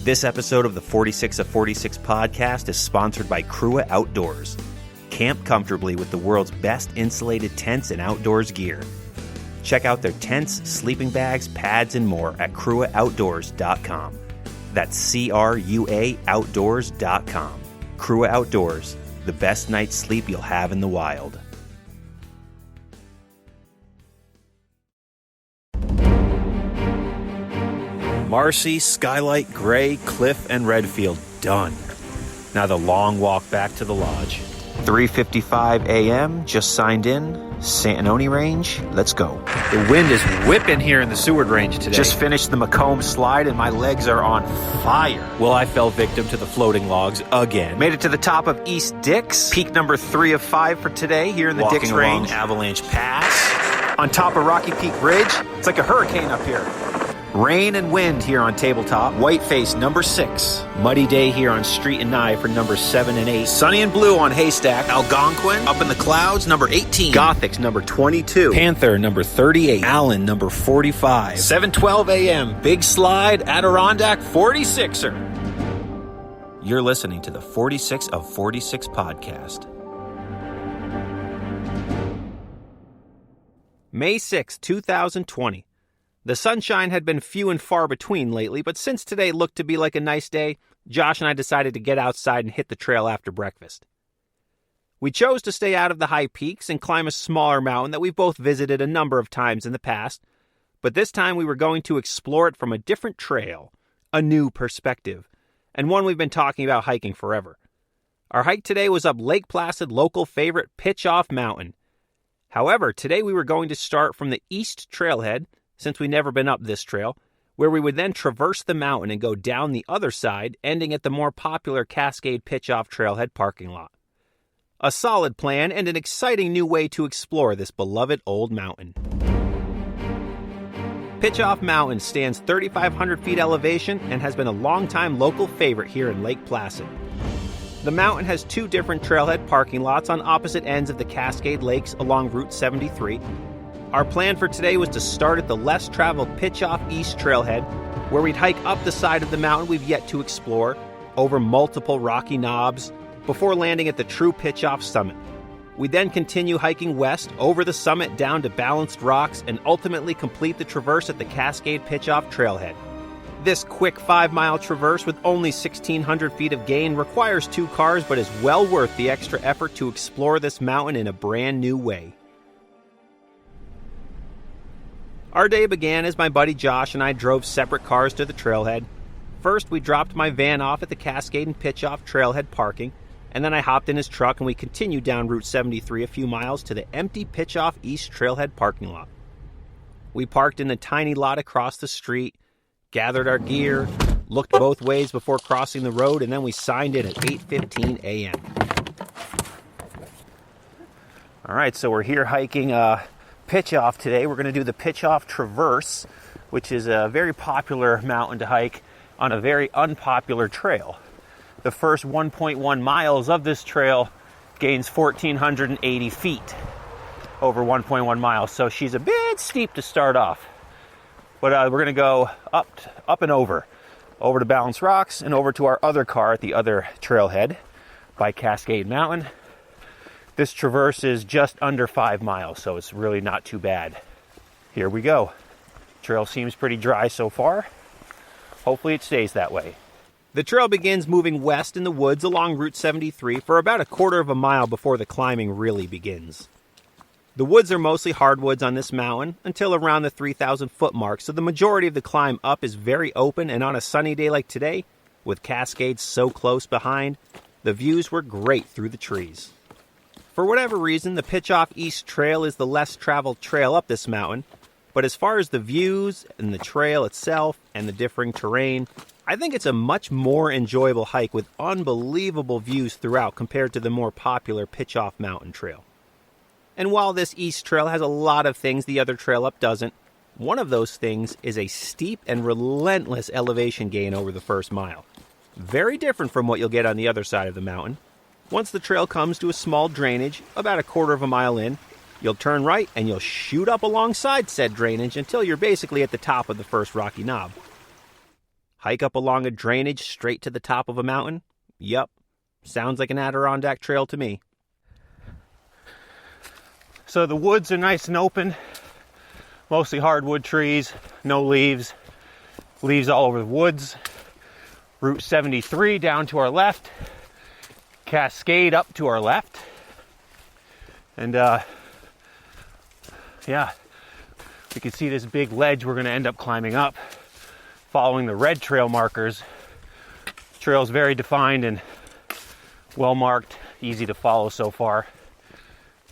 This episode of the 46 of 46 podcast is sponsored by Crua Outdoors. Camp comfortably with the world's best insulated tents and outdoors gear. Check out their tents, sleeping bags, pads, and more at cruaoutdoors.com. That's CRUA outdoors.com. Crua Outdoors, the best night's sleep you'll have in the wild. Marcy, Skylight, Gray, Cliff, and Redfield done. Now the long walk back to the lodge. 3:55 a.m., just signed in. Santanoni Range, let's go. The wind is whipping here in the Seward Range today. Just finished the Macomb slide and my legs are on fire. Well, I fell victim to the floating logs again. Made it to the top of East Dix. Peak number 3 of 5 for today here in the Dix Range. Avalanche Pass. On top of Rocky Peak Ridge. It's like a hurricane up here. Rain and wind here on Tabletop. Whiteface, number 6. Muddy day here on Street and Nye for number 7 and 8. Sunny and blue on Haystack. Algonquin, up in the clouds, number 18. Gothics, number 22. Panther, number 38. Allen, number 45. 7:12 a.m. Big Slide, Adirondack, 46er. You're listening to the 46 of 46 podcast. May 6, 2020. The sunshine had been few and far between lately, but since today looked to be like a nice day, Josh and I decided to get outside and hit the trail after breakfast. We chose to stay out of the high peaks and climb a smaller mountain that we've both visited a number of times in the past, but this time we were going to explore it from a different trail, a new perspective, and one we've been talking about hiking forever. Our hike today was up Lake Placid local favorite Pitchoff Mountain. However, today we were going to start from the east trailhead, since we'd never been up this trail, where we would then traverse the mountain and go down the other side, ending at the more popular Cascade Pitchoff Trailhead parking lot. A solid plan and an exciting new way to explore this beloved old mountain. Pitchoff Mountain stands 3,500 feet elevation and has been a long-time local favorite here in Lake Placid. The mountain has 2 different trailhead parking lots on opposite ends of the Cascade Lakes along Route 73. Our plan for today was to start at the less-traveled Pitchoff East Trailhead, where we'd hike up the side of the mountain we've yet to explore, over multiple rocky knobs, before landing at the true Pitchoff summit. We'd then continue hiking west, over the summit down to balanced rocks, and ultimately complete the traverse at the Cascade Pitchoff Trailhead. This quick 5-mile traverse with only 1,600 feet of gain requires 2 cars, but is well worth the extra effort to explore this mountain in a brand new way. Our day began as my buddy Josh and I drove separate cars to the trailhead. First, we dropped my van off at the Cascade and Pitchoff Trailhead parking, and then I hopped in his truck and we continued down Route 73 a few miles to the empty Pitchoff East Trailhead parking lot. We parked in a tiny lot across the street, gathered our gear, looked both ways before crossing the road, and then we signed in at 8:15 a.m. All right, so we're here hiking Pitchoff today. We're going to do the Pitchoff Traverse, which is a very popular mountain to hike on a very unpopular trail. The first 1.1 miles of this trail gains 1,480 feet over 1.1 miles, so she's a bit steep to start off. But we're going to go up and over to Balanced Rocks and over to our other car at the other trailhead by Cascade Mountain. This traverse is just under 5 miles, so it's really not too bad. Here we go. Trail seems pretty dry so far. Hopefully it stays that way. The trail begins moving west in the woods along Route 73 for about a quarter of a mile before the climbing really begins. The woods are mostly hardwoods on this mountain until around the 3,000 foot mark, so the majority of the climb up is very open, and on a sunny day like today, with Cascades so close behind, the views were great through the trees. For whatever reason, the Pitchoff East Trail is the less traveled trail up this mountain, but as far as the views and the trail itself and the differing terrain, I think it's a much more enjoyable hike with unbelievable views throughout compared to the more popular Pitchoff Mountain Trail. And while this East Trail has a lot of things the other trail up doesn't, one of those things is a steep and relentless elevation gain over the first mile. Very different from what you'll get on the other side of the mountain. Once the trail comes to a small drainage, about a quarter of a mile in, you'll turn right and you'll shoot up alongside said drainage until you're basically at the top of the first rocky knob. Hike up along a drainage straight to the top of a mountain? Yup, sounds like an Adirondack trail to me. So the woods are nice and open, mostly hardwood trees, no leaves, leaves all over the woods. Route 73 down to our left, Cascade up to our left, and yeah, we can see this big ledge we're going to end up climbing up, following the red trail markers. Trail's very defined and well marked, easy to follow so far.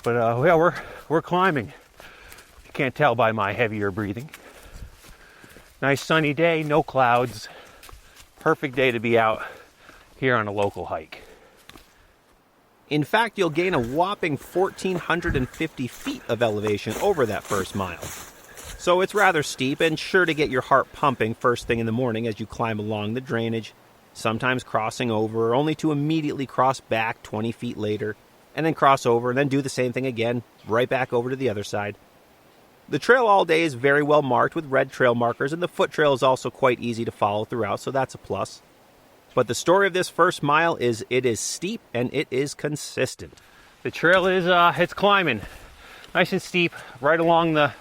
But yeah, we're climbing. You can't tell by my heavier breathing. Nice sunny day, no clouds. Perfect day to be out here on a local hike. In fact, you'll gain a whopping 1,450 feet of elevation over that first mile. So it's rather steep and sure to get your heart pumping first thing in the morning as you climb along the drainage, sometimes crossing over, only to immediately cross back 20 feet later, and then cross over and then do the same thing again, right back over to the other side. The trail all day is very well marked with red trail markers, and the foot trail is also quite easy to follow throughout, so that's a plus. But the story of this first mile is it is steep and it is consistent. The trail is it's climbing, nice and steep, right along the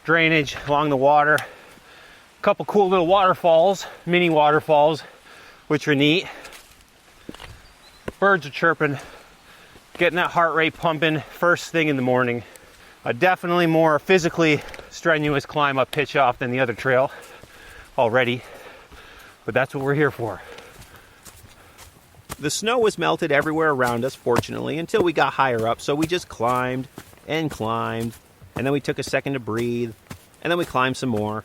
drainage, along the water. A couple cool little waterfalls, mini waterfalls, which are neat. Birds are chirping, getting that heart rate pumping first thing in the morning. A definitely more physically strenuous climb up Pitchoff than the other trail already, but that's what we're here for. The snow was melted everywhere around us, fortunately, until we got higher up, so we just climbed, and then we took a second to breathe, and then we climbed some more,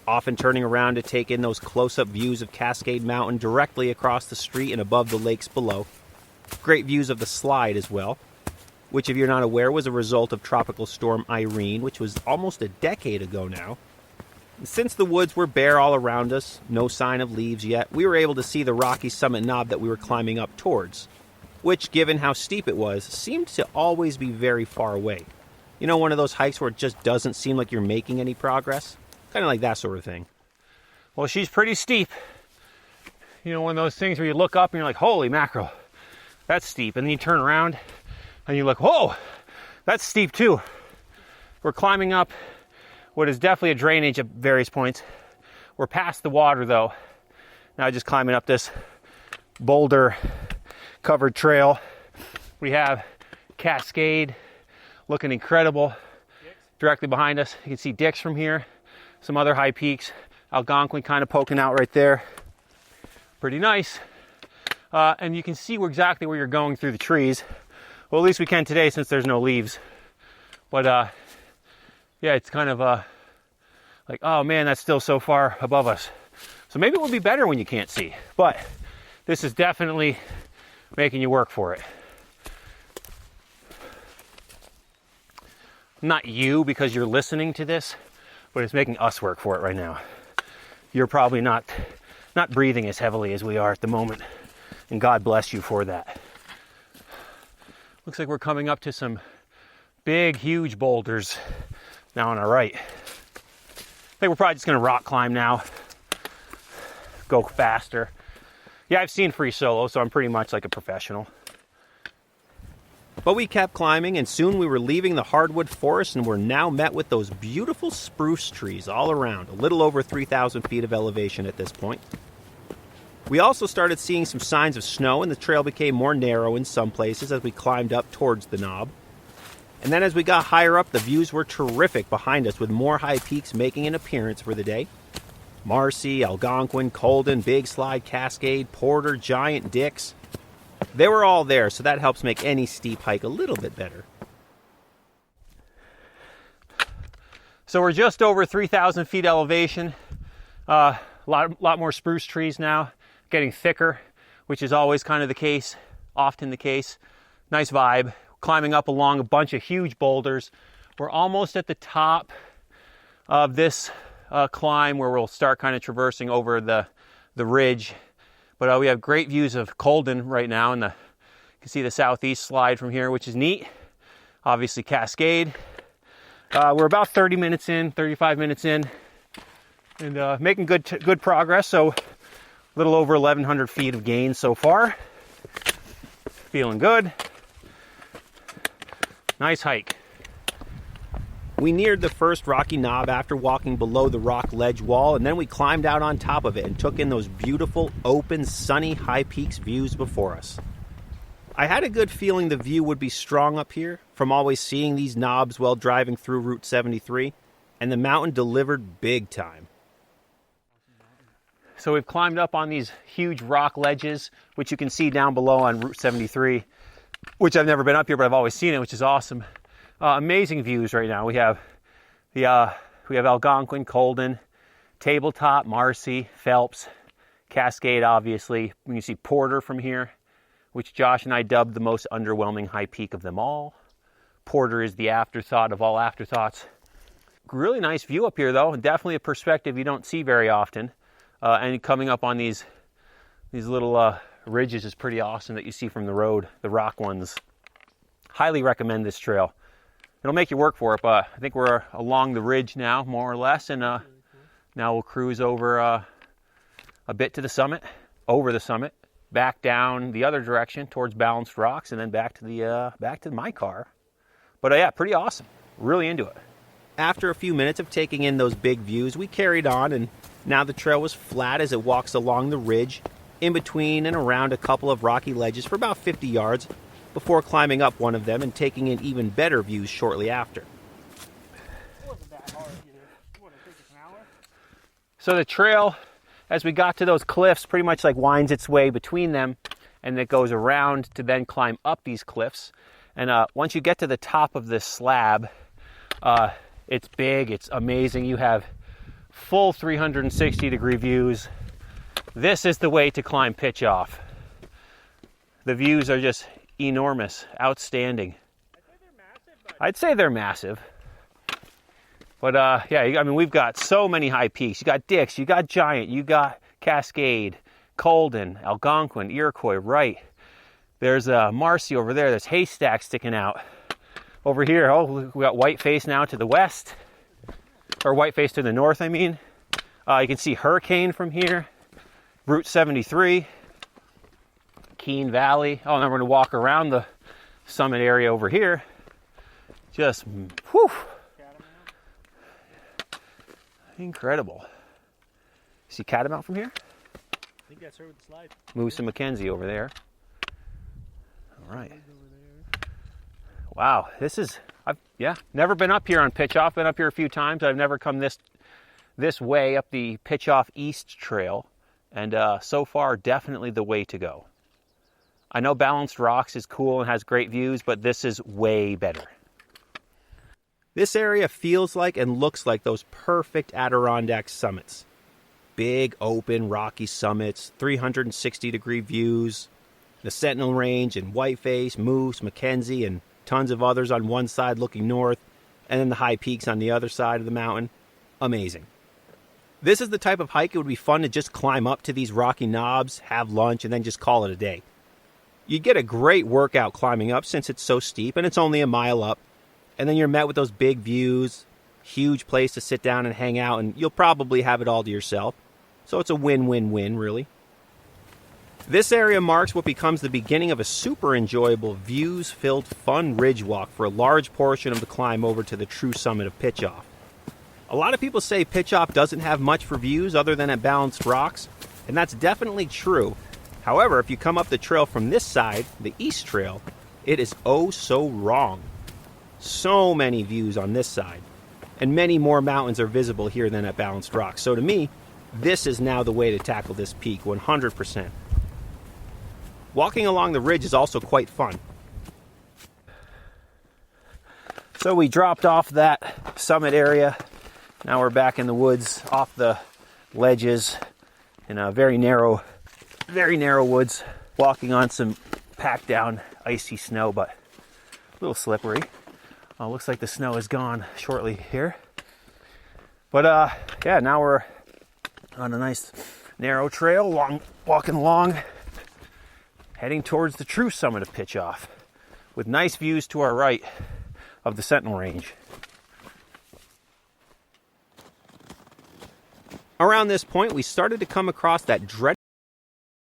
often turning around to take in those close-up views of Cascade Mountain directly across the street and above the lakes below. Great views of the slide as well, which, if you're not aware, was a result of Tropical Storm Irene, which was almost a decade ago now. Since the woods were bare all around us, no sign of leaves yet, we were able to see the rocky summit knob that we were climbing up towards, which, given how steep it was, seemed to always be very far away. You know, one of those hikes where it just doesn't seem like you're making any progress? Kind of like that sort of thing. Well, she's pretty steep. You know, one of those things where you look up and you're like, holy mackerel, that's steep. And then you turn around and you look, whoa, that's steep too. We're climbing up what is definitely a drainage at various points. We're past the water though. Now just climbing up this boulder covered trail. We have Cascade looking incredible. Directly behind us, you can see Dix from here. Some other high peaks. Algonquin kind of poking out right there. Pretty nice. And you can see exactly where you're going through the trees. Well, at least we can today since there's no leaves. But yeah, it's kind of like, oh man, that's still so far above us. So maybe it will be better when you can't see. But this is definitely making you work for it. Not you, because you're listening to this, but it's making us work for it right now. You're probably not breathing as heavily as we are at the moment. And God bless you for that. Looks like we're coming up to some big, huge boulders now on our right. I think we're probably just going to rock climb now. Go faster. Yeah, I've seen free solo, so I'm pretty much like a professional. But we kept climbing, and soon we were leaving the hardwood forest and were now met with those beautiful spruce trees all around, a little over 3,000 feet of elevation at this point. We also started seeing some signs of snow, and the trail became more narrow in some places as we climbed up towards the knob. And then as we got higher up, the views were terrific behind us, with more high peaks making an appearance for the day. Marcy, Algonquin, Colden, Big Slide, Cascade, Porter, Giant, Dix. They were all there, so that helps make any steep hike a little bit better. So we're just over 3,000 feet elevation. A lot more spruce trees now, getting thicker, which is always kind of the case, often the case. Nice vibe. Climbing up along a bunch of huge boulders. We're almost at the top of this climb where we'll start kind of traversing over the ridge. But we have great views of Colden right now, and you can see the southeast slide from here, which is neat. Obviously Cascade. We're about 35 minutes in, and making good progress. So little over 1,100 feet of gain so far. Feeling good. Nice hike. We neared the first rocky knob after walking below the rock ledge wall, and then we climbed out on top of it and took in those beautiful, open, sunny High Peaks views before us. I had a good feeling the view would be strong up here from always seeing these knobs while driving through Route 73, and the mountain delivered big time. So we've climbed up on these huge rock ledges, which you can see down below on Route 73, which I've never been up here, but I've always seen it, which is awesome. Amazing views right now. We have Algonquin, Colden, Tabletop, Marcy, Phelps, Cascade, obviously. We can see Porter from here, which Josh and I dubbed the most underwhelming high peak of them all. Porter is the afterthought of all afterthoughts. Really nice view up here, though, and definitely a perspective you don't see very often. And coming up on these little ridges is pretty awesome that you see from the road, the rock ones. Highly recommend this trail. It'll make you work for it, but I think we're along the ridge now, more or less, and now we'll cruise over a bit to the summit, over the summit, back down the other direction towards Balanced Rocks, and then back to my car. But yeah, pretty awesome. Really into it. After a few minutes of taking in those big views, we carried on, and now the trail was flat as it walks along the ridge, in between and around a couple of rocky ledges for about 50 yards, before climbing up one of them and taking in even better views shortly after. So the trail, as we got to those cliffs, pretty much like winds its way between them, and it goes around to then climb up these cliffs. And once you get to the top of this slab, it's big, it's amazing. You have full 360-degree views. This is the way to climb Pitchoff. The views are just enormous, outstanding. I'd say they're massive. But yeah, I mean, we've got so many high peaks. You got Dix, you got Giant, you got Cascade, Colden, Algonquin, Iroquois, right. There's Marcy over there. There's Haystack sticking out. Over here, oh, we got Whiteface now to the west. Or Whiteface to the north, I mean. You can see Hurricane from here. Route 73. Keene Valley. Oh, and then we're going to walk around the summit area over here. Just, whew. Incredible. See Catamount from here? I think that's her with the slide. Moose and Mackenzie over there. All right. Wow, this is, I've never been up here on Pitchoff. Been up here a few times. I've never come this way up the Pitchoff East Trail. And so far, definitely the way to go. I know Balanced Rocks is cool and has great views, but this is way better. This area feels like and looks like those perfect Adirondack summits. Big, open, rocky summits, 360-degree views, the Sentinel Range and Whiteface, Moose, Mackenzie, and tons of others on one side looking north, and then the high peaks on the other side of the mountain. Amazing. This is the type of hike it would be fun to just climb up to these rocky knobs, have lunch, and then just call it a day. You'd get a great workout climbing up since it's so steep and it's only a mile up. And then you're met with those big views, huge place to sit down and hang out, and you'll probably have it all to yourself. So it's a win-win-win, really. This area marks what becomes the beginning of a super enjoyable, views-filled, fun ridge walk for a large portion of the climb over to the true summit of Pitchoff. A lot of people say Pitchoff doesn't have much for views other than at Balanced Rocks, and that's definitely true. However, if you come up the trail from this side, the East Trail, it is oh so wrong. So many views on this side, and many more mountains are visible here than at Balanced Rocks. So to me, this is now the way to tackle this peak, 100%. Walking along the ridge is also quite fun. So we dropped off that summit area. Now we're back in the woods, off the ledges, in a very narrow woods, walking on some packed down icy snow, but a little slippery. Looks like the snow is gone shortly here. But yeah, now we're on a nice narrow trail, walking along, heading towards the true summit of Pitchoff, with nice views to our right of the Sentinel Range. Around this point, we started to come across that dreaded